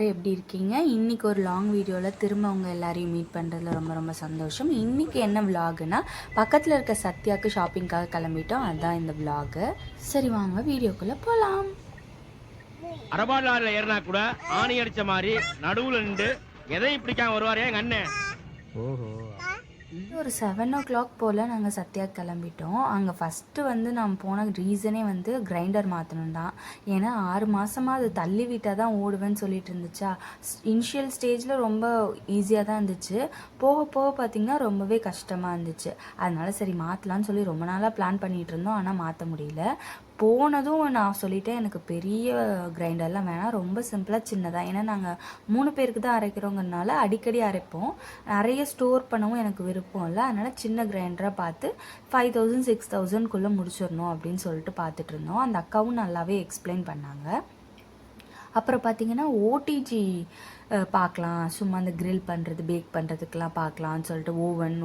எல்லோரும் எப்படி இருக்கீங்க? இன்றைக்கி ஒரு லாங் வீடியோவில் திரும்ப உங்கள் எல்லாரையும் மீட் பண்ணுறதுல ரொம்ப ரொம்ப சந்தோஷம். இன்றைக்கி என்ன விலாகுனா, பக்கத்தில் இருக்க சத்யாவுக்கு ஷாப்பிங்காக கிளம்பிட்டோம். அதுதான் இந்த விலாகு. சரி வாங்க வீடியோக்குள்ளே போகலாம். அரபாடாரில் ஏறினா கூட ஆணி அடித்த மாதிரி நடுவில் நின்று எதையும் பிடிக்காம வருவாரே எங்கள் அண்ணன். ஓஹோ, ஒரு 7 o'clock போல் நாங்கள் சத்யா கிளம்பிட்டோம். அங்கே ஃபஸ்ட்டு நான் போன ரீசனே கிரைண்டர் மாற்றணும் தான். ஏன்னா 6 மாதமாக அது தள்ளி விட்டால் தான் ஓடுவேன்னு சொல்லிட்டு இருந்துச்சா. இனிஷியல் ஸ்டேஜில் ரொம்ப ஈஸியாக தான் இருந்துச்சு. போக போக பார்த்திங்கன்னா ரொம்பவே கஷ்டமாக இருந்துச்சு. அதனால் சரி மாற்றலான்னு சொல்லி ரொம்ப நாளாக பிளான் பண்ணிகிட்டு இருந்தோம். ஆனால் மாற்ற முடியல. போனதும் நான் சொல்லிட்டேன், எனக்கு பெரிய கிரைண்டர்லாம் வேணாம், ரொம்ப சிம்பிளாக சின்னதாக. ஏன்னா நாங்கள் 3 பேருக்கு தான் அரைக்கிறோங்கிறதுனால அடிக்கடி அரைப்போம். நிறைய ஸ்டோர் பண்ணவும் எனக்கு விருப்பம் இல்லை. அதனால் சின்ன கிரைண்டராக பார்த்து 5000 6000க்குள்ளே முடிச்சிடணும் அப்படின்னு சொல்லிட்டு பார்த்துட்டு இருந்தோம். அந்த அக்காவும் நல்லாவே எக்ஸ்பிளைன் பண்ணாங்க. அப்புறம் பார்த்திங்கன்னா ஓடிஜி பார்க்கலாம், சும்மா அந்த கிரில் பண்ணுறது பேக் பண்ணுறதுக்கெலாம் பார்க்கலான்னு சொல்லிட்டு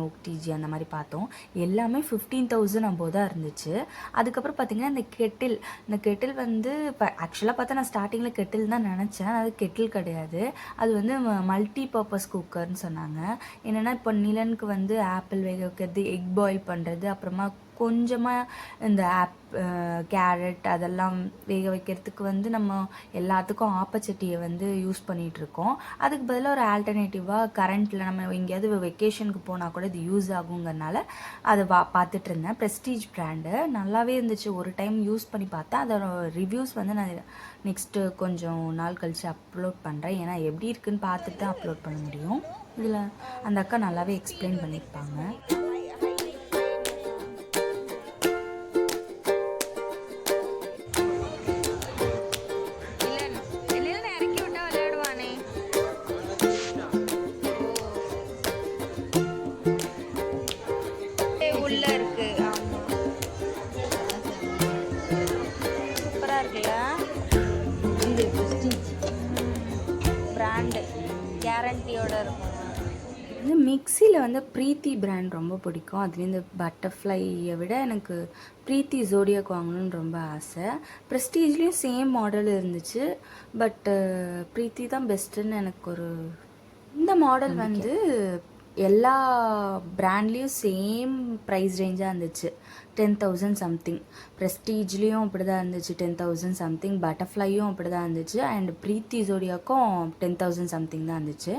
ஓடிஜி அந்த மாதிரி பார்த்தோம். எல்லாமே 15,000 அபோவ் தான் இருந்துச்சு. அதுக்கப்புறம் பார்த்திங்கன்னா இந்த கெட்டில் இப்போ ஆக்சுவலாக பார்த்தா நான் ஸ்டார்டிங்கில் கெட்டில் தான் நினச்சேன். அது கெட்டில் கிடையாது, அது மல்டி பர்பஸ் குக்கர்னு சொன்னாங்க. என்னென்னா இப்போ நிலனுக்கு ஆப்பிள் வேக வைக்கிறது, எக் பாயில் பண்ணுறது, அப்புறமா கொஞ்சமாக இந்த கேரட் அதெல்லாம் வேக வைக்கிறதுக்கு நம்ம எல்லாத்துக்கும் ஆப்பச்சட்டியை யூஸ் பண்ணிகிட்ருக்கோம். அதுக்கு பதிலாக ஒரு ஆல்டர்னேட்டிவாக கரண்ட்டில் நம்ம எங்கேயாவது வெக்கேஷனுக்கு போனால் கூட இது யூஸ் ஆகுங்கிறனால அதை பார்த்துட்டு இருந்தேன். ப்ரெஸ்டீஜ் பிராண்டு நல்லாவே இருந்துச்சு. ஒரு டைம் யூஸ் பண்ணி பார்த்தேன். அதோட ரிவ்யூஸ் நான் நெக்ஸ்ட்டு கொஞ்சம் நாள் கழித்து அப்லோட் பண்ணுறேன். ஏன்னா எப்படி இருக்குன்னு பார்த்துட்டு தான் அப்லோட் பண்ண முடியும். இதில் அந்த அக்கா நல்லாவே எக்ஸ்பிளைன் பண்ணியிருப்பாங்க. கேரண்டியோட இருக்கும். இந்த மிக்சியில் ப்ரீத்தி பிராண்ட் ரொம்ப பிடிக்கும். அதுலேயும் இந்த பட்டர்ஃப்ளையை விட எனக்கு ப்ரீத்தி ஜோடியாக் வாங்கணுன்னு ரொம்ப ஆசை. ப்ரெஸ்டீஜ்லேயும் சேம் மாடல் இருந்துச்சு, பட்டு ப்ரீத்தி தான் பெஸ்ட்டுன்னு எனக்கு இந்த மாடல் எல்லா பிராண்ட்லேயும் சேம் ப்ரைஸ் ரேஞ்சாக இருந்துச்சு. 10,000 சம்திங். ப்ரெஸ்டீஜ்லேயும் அப்படி தான் இருந்துச்சு 10,000 சம்திங். பட்டர்ஃப்ளையும் அப்படி தான் இருந்துச்சு. அண்ட் ப்ரீத்தி ஜோடியாக்கும் 10,000 சம்திங் தான் இருந்துச்சு.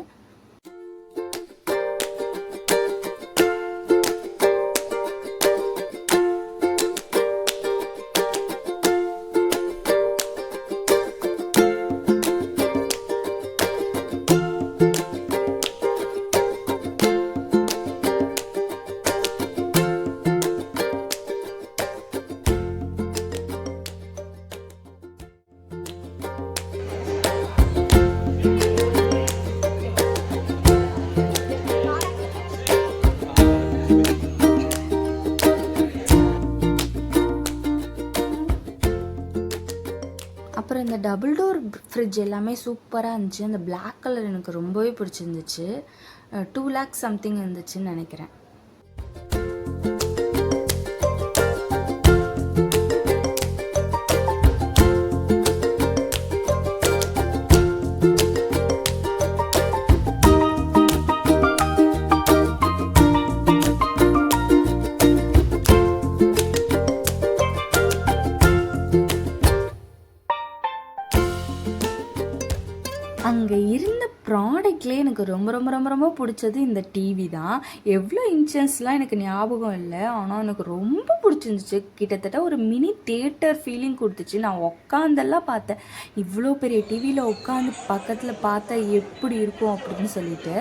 அப்புறம் இந்த டபுள் டோர் ஃப்ரிட்ஜ் எல்லாமே சூப்பராக இருந்துச்சு. அந்த பிளாக் கலர் எனக்கு ரொம்பவே பிடிச்சிருந்துச்சு. 2 lakhs சம்திங் இருந்துச்சுன்னு நினைக்கிறேன். அங்கே இருந்த ப்ராடக்ட்லேயே எனக்கு ரொம்ப ரொம்ப ரொம்ப ரொம்ப பிடிச்சது இந்த டிவி தான். எவ்வளோ இன்ச்சஸ்லாம் எனக்கு ஞாபகம் இல்லை, ஆனால் எனக்கு ரொம்ப பிடிச்சிருந்துச்சு. கிட்டத்தட்ட ஒரு மினி தியேட்டர் ஃபீலிங் கொடுத்துச்சு. நான் உட்காந்தெல்லாம் பார்த்தேன், இவ்வளோ பெரிய டிவியில் உட்காந்து பக்கத்தில் பார்த்தா எப்படி இருக்கும் அப்படின்னு சொல்லிட்டு.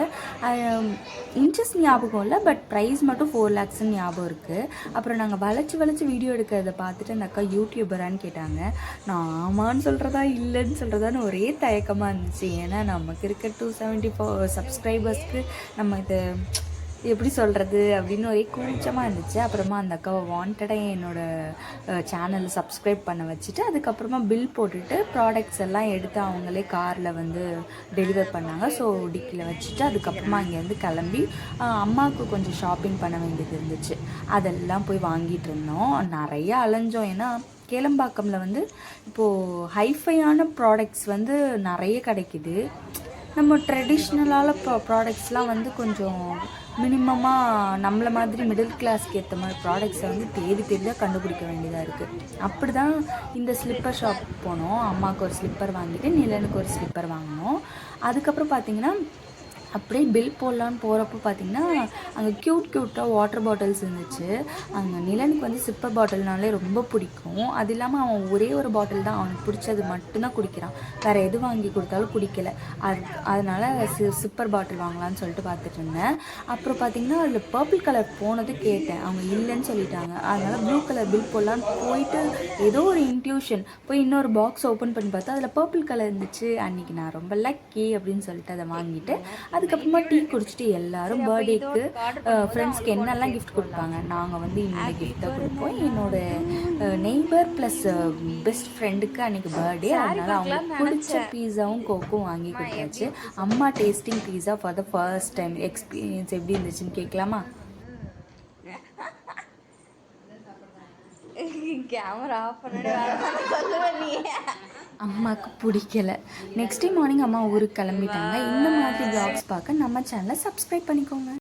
இன்ச்சஸ் ஞாபகம் இல்லை, பட் ப்ரைஸ் மட்டும் 4 lakhs ஞாபகம் இருக்குது. அப்புறம் நாங்கள் வளைச்சி வீடியோ எடுக்கிறத பார்த்துட்டு அந்த அக்கா யூடியூபரான்னு கேட்டாங்க. நான் ஆமான்னு சொல்கிறதா இல்லைன்னு சொல்கிறதான்னு ஒரே தயக்கமாக இருந்துச்சு. ஏன்னா நமக்கு இருக்க 274 சப்ஸ்கிரைபர்ஸ்க்கு நம்ம இதை எப்படி சொல்கிறது அப்படின்னு ஒரே கூச்சமாக இருந்துச்சு. அப்புறமா அந்த அக்காவை வாண்டடாக என்னோடய சேனலை சப்ஸ்கிரைப் பண்ண வச்சுட்டு அதுக்கப்புறமா பில் போட்டுட்டு ப்ராடக்ட்ஸ் எல்லாம் எடுத்து அவங்களே காரில் டெலிவர் பண்ணாங்க. ஸோ டிக்கியில் வச்சுட்டு அதுக்கப்புறமா அங்கேருந்து கிளம்பி அம்மாவுக்கு கொஞ்சம் ஷாப்பிங் பண்ண வேண்டியது இருந்துச்சு. அதெல்லாம் போய் வாங்கிட்டு இருந்தோம். நிறையா அலைஞ்சோம். ஏன்னா கேளம்பாக்கமில் வந்து இப்போது ஹைஃபையான ப்ராடக்ட்ஸ் வந்து நிறைய கிடைக்குது. நம்ம ட்ரெடிஷ்னலான ப்ராடக்ட்ஸ்லாம் வந்து கொஞ்சம் மினிமமாக நம்மளை மாதிரி மிடில் கிளாஸ்க்கு ஏற்ற மாதிரி ப்ராடக்ட்ஸை வந்து தேடி தேடி தான் கண்டுபிடிக்க வேண்டியதாக இருக்குது. அப்படி தான் இந்த ஸ்லிப்பர் ஷாப் போனோம். அம்மாவுக்கு ஒரு ஸ்லிப்பர் வாங்கிட்டு நிலனுக்கு ஒரு ஸ்லிப்பர் வாங்கினோம். அதுக்கப்புறம் பார்த்திங்கன்னா அப்படியே பில் போடலான்னு போகிறப்போ பார்த்திங்கன்னா அங்கே க்யூட்டாக வாட்டர் பாட்டில்ஸ் இருந்துச்சு. அங்கே நிலனுக்கு வந்து சிப்பர் பாட்டில்னாலே ரொம்ப பிடிக்கும். அது இல்லாமல் அவன் ஒரே ஒரு பாட்டில் தான் அவனுக்கு பிடிச்சது மட்டும்தான் குடிக்கிறான். வேறு எது வாங்கி கொடுத்தாலும் குடிக்கலை. அதனால் சிப்பர் பாட்டில் வாங்கலான்னு சொல்லிட்டு பார்த்துட்டு இருந்தேன். அப்புறம் பார்த்திங்கன்னா அதில் பர்பிள் கலர் போனது கேட்டேன். அவங்க இல்லைன்னு சொல்லிட்டாங்க. அதனால் ப்ளூ கலர் பில் போடலான்னு போயிட்டு ஏதோ ஒரு இன்ட்யூஷன் போய் இன்னொரு பாக்ஸ் ஓப்பன் பண்ணி பார்த்தா அதில் பர்பிள் கலர் இருந்துச்சு. அன்றைக்கி நான் ரொம்ப லக்கி அப்படின்னு சொல்லிட்டு அதை வாங்கிட்டு அதுக்கப்புறமா டீ குடிச்சிட்டு எல்லாரும் பர்த்டேக்கு ஃப்ரெண்ட்ஸ்க்கு என்னெல்லாம் கிஃப்ட் கொடுப்பாங்க, நாங்கள் வந்து இந்த கிஃப்ட்டை கொடுப்போம். என்னோட நெய்பர் ப்ளஸ் பெஸ்ட் ஃப்ரெண்டுக்கு அன்றைக்கி பர்த்டே. அதனால் அவங்களுக்கு பிடிச்ச பீஸாவும் கோக்கும் வாங்கி கொடுத்தாச்சு. அம்மா tasting pizza for the first time experience எப்படி இருந்துச்சுன்னு கேட்கலாமா? கேமரா ஆஃப் பண்ணி சொல்லுவேன் நீ. அம்மாவுக்கு பிடிக்கல. நெக்ஸ்ட் டே மார்னிங் அம்மா ஊருக்கு கிளம்பிட்டாங்க. இந்த மாதிரி வ்ளாக்ஸ் பார்க்க நம்ம சேனலை சப்ஸ்கிரைப் பண்ணிக்கோங்க.